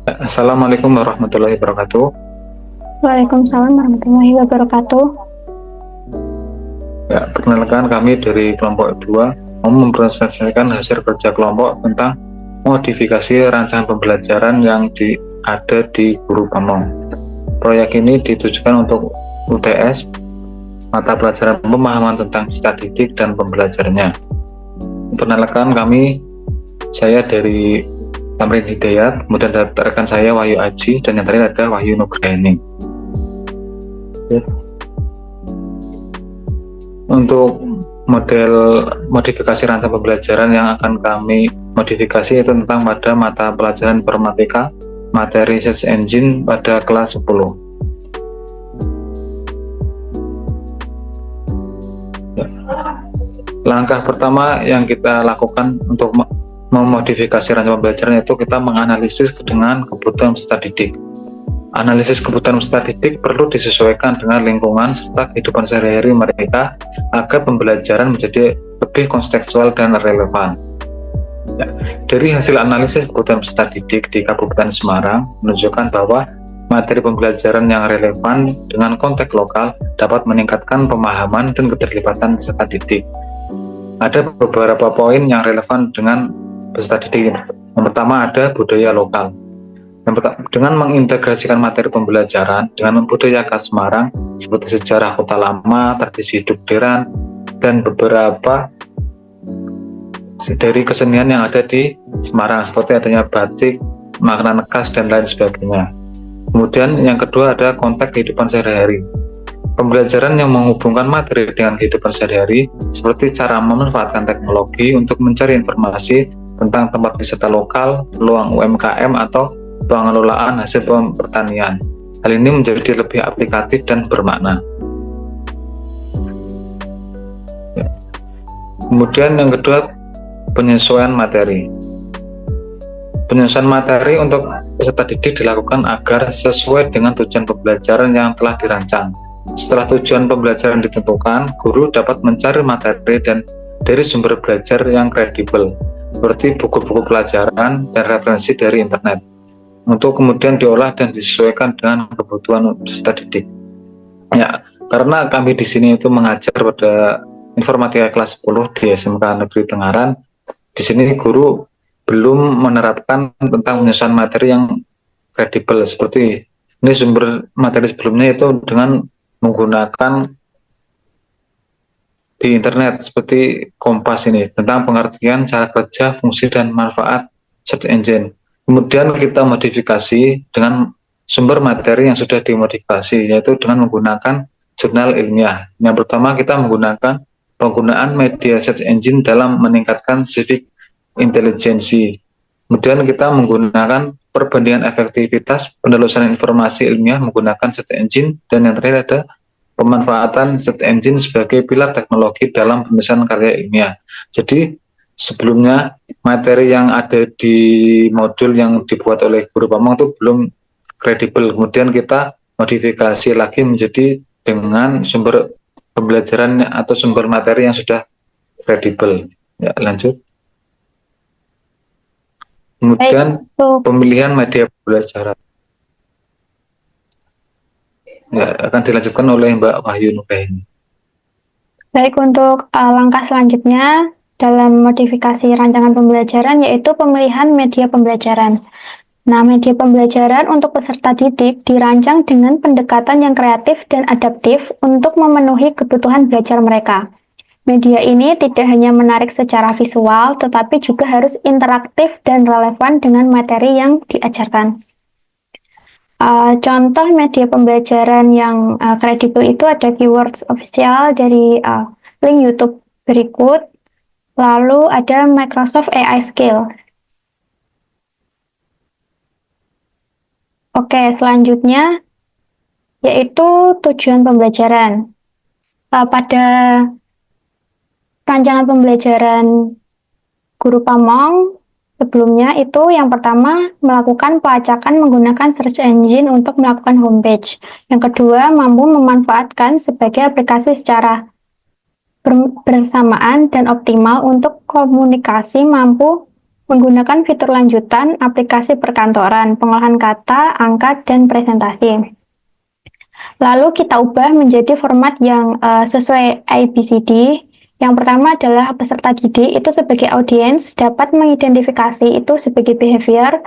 Assalamualaikum warahmatullahi wabarakatuh. Waalaikumsalam warahmatullahi wabarakatuh. Ya, perkenalkan kami dari kelompok 2 mau mempresentasikan hasil kerja kelompok tentang modifikasi rancangan pembelajaran yang ada di Guru Pamong. Proyek ini ditujukan untuk UTS, mata pelajaran pemahaman tentang statistik dan pembelajarannya. Perkenalkan saya dari Tamrin Hidayat, kemudian rekan saya Wahyu Aji, dan yang terakhir ada Wahyu Nugraini. Untuk model modifikasi rancangan pembelajaran yang akan kami modifikasi itu tentang pada mata pelajaran informatika materi search engine pada kelas 10. Ya. Langkah pertama yang kita lakukan untuk memodifikasi rancangan pembelajaran itu kita menganalisis dengan kebutuhan peserta didik. Analisis kebutuhan peserta didik perlu disesuaikan dengan lingkungan serta kehidupan sehari-hari mereka agar pembelajaran menjadi lebih kontekstual dan relevan. Ya, dari hasil analisis kebutuhan peserta didik di Kabupaten Semarang menunjukkan bahwa materi pembelajaran yang relevan dengan konteks lokal dapat meningkatkan pemahaman dan keterlibatan peserta didik. Ada beberapa poin yang relevan dengan peserta didik. Yang pertama ada budaya lokal. Dengan mengintegrasikan materi pembelajaran dengan budaya khas Semarang seperti sejarah kota lama, tradisi hidup deran, dan beberapa dari kesenian yang ada di Semarang seperti adanya batik, makanan khas, dan lain sebagainya. Kemudian yang kedua ada konteks kehidupan sehari-hari. Pembelajaran yang menghubungkan materi dengan kehidupan sehari-hari seperti cara memanfaatkan teknologi untuk mencari informasi tentang tempat wisata lokal, peluang UMKM, atau pengelolaan hasil pertanian. Hal ini menjadi lebih aplikatif dan bermakna. Kemudian yang kedua, penyesuaian materi. Penyesuaian materi untuk peserta didik dilakukan agar sesuai dengan tujuan pembelajaran yang telah dirancang. Setelah tujuan pembelajaran ditentukan, guru dapat mencari materi dan dari sumber belajar yang kredibel, seperti buku-buku pelajaran dan referensi dari internet, untuk kemudian diolah dan disesuaikan dengan kebutuhan peserta didik. Ya, karena kami di sini itu mengajar pada informatika kelas 10 di SMK Negeri Tengaran, di sini guru belum menerapkan tentang penyusunan materi yang kredibel seperti ini. Sumber materi sebelumnya itu dengan menggunakan di internet seperti Kompas ini tentang pengertian cara kerja, fungsi, dan manfaat search engine. Kemudian kita modifikasi dengan sumber materi yang sudah dimodifikasi, yaitu dengan menggunakan jurnal ilmiah. Yang pertama kita menggunakan penggunaan media search engine dalam meningkatkan civic intelijensi. Kemudian kita menggunakan perbandingan efektivitas penelusuran informasi ilmiah menggunakan search engine, dan yang terakhir ada pemanfaatan search engine sebagai pilar teknologi dalam penulisan karya ilmiah. Jadi sebelumnya materi yang ada di modul yang dibuat oleh Guru Pamong itu belum kredibel. Kemudian kita modifikasi lagi menjadi dengan sumber pembelajaran atau sumber materi yang sudah kredibel. Ya, lanjut. Kemudian pemilihan media pembelajaran. Ya, akan dilanjutkan oleh Mbak Wahyu Nugraini. Baik, untuk langkah selanjutnya dalam modifikasi rancangan pembelajaran yaitu pemilihan media pembelajaran. Nah, media pembelajaran untuk peserta didik dirancang dengan pendekatan yang kreatif dan adaptif untuk memenuhi kebutuhan belajar mereka. Media ini tidak hanya menarik secara visual, tetapi juga harus interaktif dan relevan dengan materi yang diajarkan. Contoh media pembelajaran yang kredibel itu ada keywords official dari link YouTube berikut, lalu ada Microsoft AI Skill. Oke, selanjutnya yaitu tujuan pembelajaran. Pada rancangan pembelajaran Guru Pamong sebelumnya itu yang pertama melakukan pelacakan menggunakan search engine untuk melakukan homepage. Yang kedua, mampu memanfaatkan sebagai aplikasi secara bersamaan dan optimal untuk komunikasi, mampu menggunakan fitur lanjutan, aplikasi perkantoran, pengolahan kata, angka, dan presentasi. Lalu kita ubah menjadi format yang sesuai ABCD. Yang pertama adalah peserta didik itu sebagai audiens dapat mengidentifikasi itu sebagai behavior,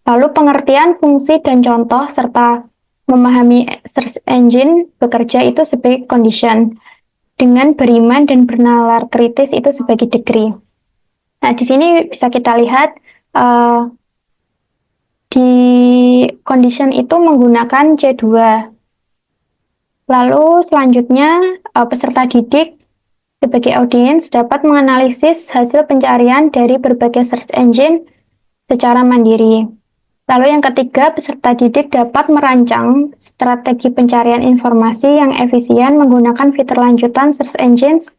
lalu pengertian fungsi dan contoh, serta memahami search engine bekerja itu sebagai condition, dengan beriman dan bernalar kritis itu sebagai degree. Nah, di sini bisa kita lihat di condition itu menggunakan C2. Lalu selanjutnya peserta didik sebagai audiens dapat menganalisis hasil pencarian dari berbagai search engine secara mandiri. Lalu yang ketiga, peserta didik dapat merancang strategi pencarian informasi yang efisien menggunakan fitur lanjutan search engines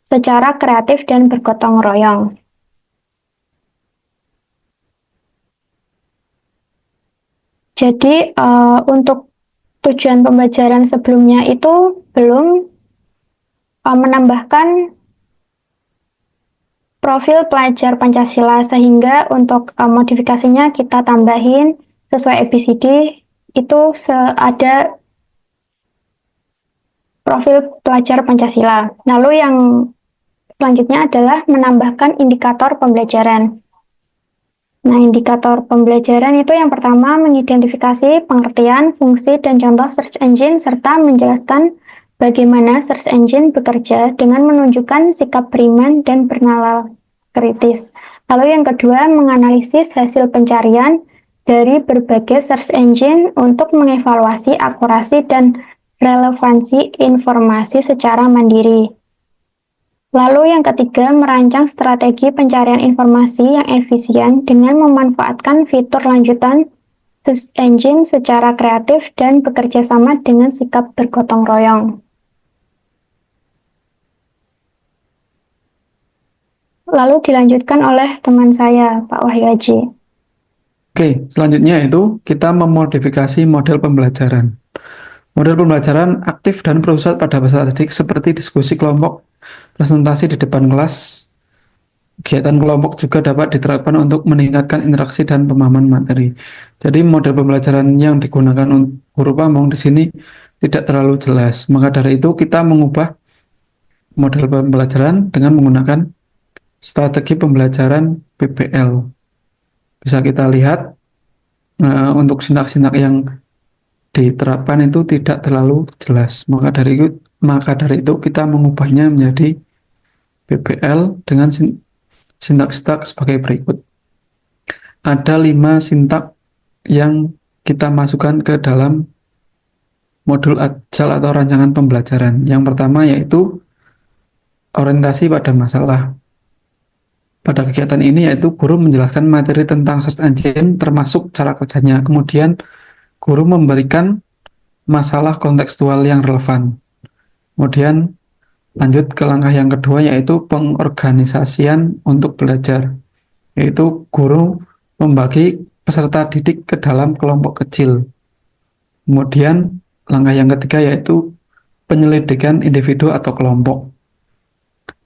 secara kreatif dan bergotong royong. Jadi untuk tujuan pembelajaran sebelumnya itu belum menambahkan profil pelajar Pancasila, sehingga untuk modifikasinya kita tambahin sesuai ABCD itu ada profil pelajar Pancasila. Lalu yang selanjutnya adalah menambahkan indikator pembelajaran. Nah, indikator pembelajaran itu yang pertama mengidentifikasi pengertian, fungsi, dan contoh search engine, serta menjelaskan bagaimana search engine bekerja dengan menunjukkan sikap beriman dan bernalar kritis. Lalu yang kedua, menganalisis hasil pencarian dari berbagai search engine untuk mengevaluasi akurasi dan relevansi informasi secara mandiri. Lalu yang ketiga, merancang strategi pencarian informasi yang efisien dengan memanfaatkan fitur lanjutan search engine secara kreatif dan bekerja sama dengan sikap bergotong royong. Lalu dilanjutkan oleh teman saya, Pak Wahyu Aji. Oke, selanjutnya itu kita memodifikasi model pembelajaran. Model pembelajaran aktif dan berpusat pada peserta didik seperti diskusi kelompok, presentasi di depan kelas. Kegiatan kelompok juga dapat diterapkan untuk meningkatkan interaksi dan pemahaman materi. Jadi model pembelajaran yang digunakan guru pamong di sini tidak terlalu jelas. Maka dari itu kita mengubah model pembelajaran dengan menggunakan strategi pembelajaran PBL. Bisa kita lihat untuk sintak-sintak yang diterapkan itu tidak terlalu jelas. Maka dari itu kita mengubahnya menjadi PBL dengan sintak-sintak sebagai berikut. Ada 5 sintak yang kita masukkan ke dalam modul Agile atau rancangan pembelajaran. Yang pertama yaitu orientasi pada masalah. Pada kegiatan ini yaitu guru menjelaskan materi tentang search engine termasuk cara kerjanya. Kemudian guru memberikan masalah kontekstual yang relevan. Kemudian lanjut ke langkah yang kedua yaitu pengorganisasian untuk belajar. Yaitu guru membagi peserta didik ke dalam kelompok kecil. Kemudian langkah yang ketiga yaitu penyelidikan individu atau kelompok.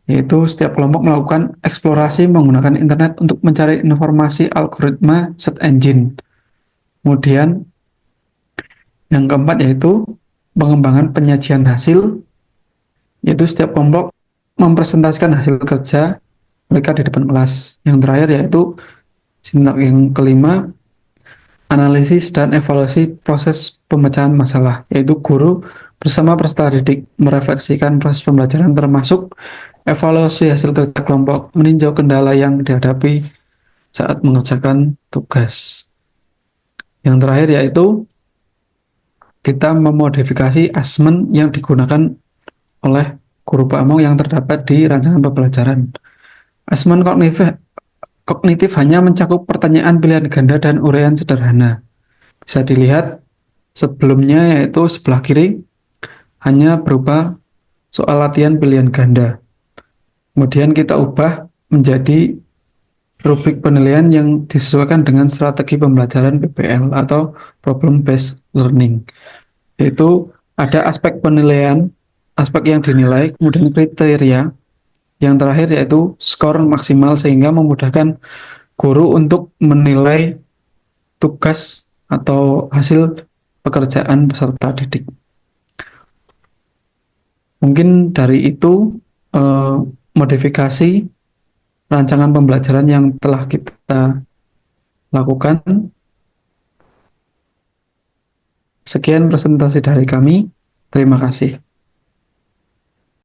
Yaitu setiap kelompok melakukan eksplorasi menggunakan internet untuk mencari informasi algoritma search engine. Kemudian yang keempat yaitu pengembangan penyajian hasil, yaitu setiap kelompok mempresentasikan hasil kerja mereka di depan kelas. Yang terakhir yaitu sintak yang kelima, analisis dan evaluasi proses pemecahan masalah, yaitu guru bersama peserta didik merefleksikan proses pembelajaran termasuk evaluasi hasil kerja kelompok, meninjau kendala yang dihadapi saat mengerjakan tugas. Yang terakhir yaitu kita memodifikasi asesmen yang digunakan oleh guru pamong yang terdapat di rancangan pembelajaran. Asesmen kognitif hanya mencakup pertanyaan pilihan ganda dan uraian sederhana. Bisa dilihat sebelumnya yaitu sebelah kiri hanya berupa soal latihan pilihan ganda. Kemudian kita ubah menjadi rubrik penilaian yang disesuaikan dengan strategi pembelajaran PBL atau Problem Based Learning. Yaitu ada aspek penilaian, aspek yang dinilai, kemudian kriteria. Yang terakhir yaitu skor maksimal sehingga memudahkan guru untuk menilai tugas atau hasil pekerjaan peserta didik. Mungkin dari itu modifikasi rancangan pembelajaran yang telah kita lakukan. Sekian presentasi dari kami. Terima kasih.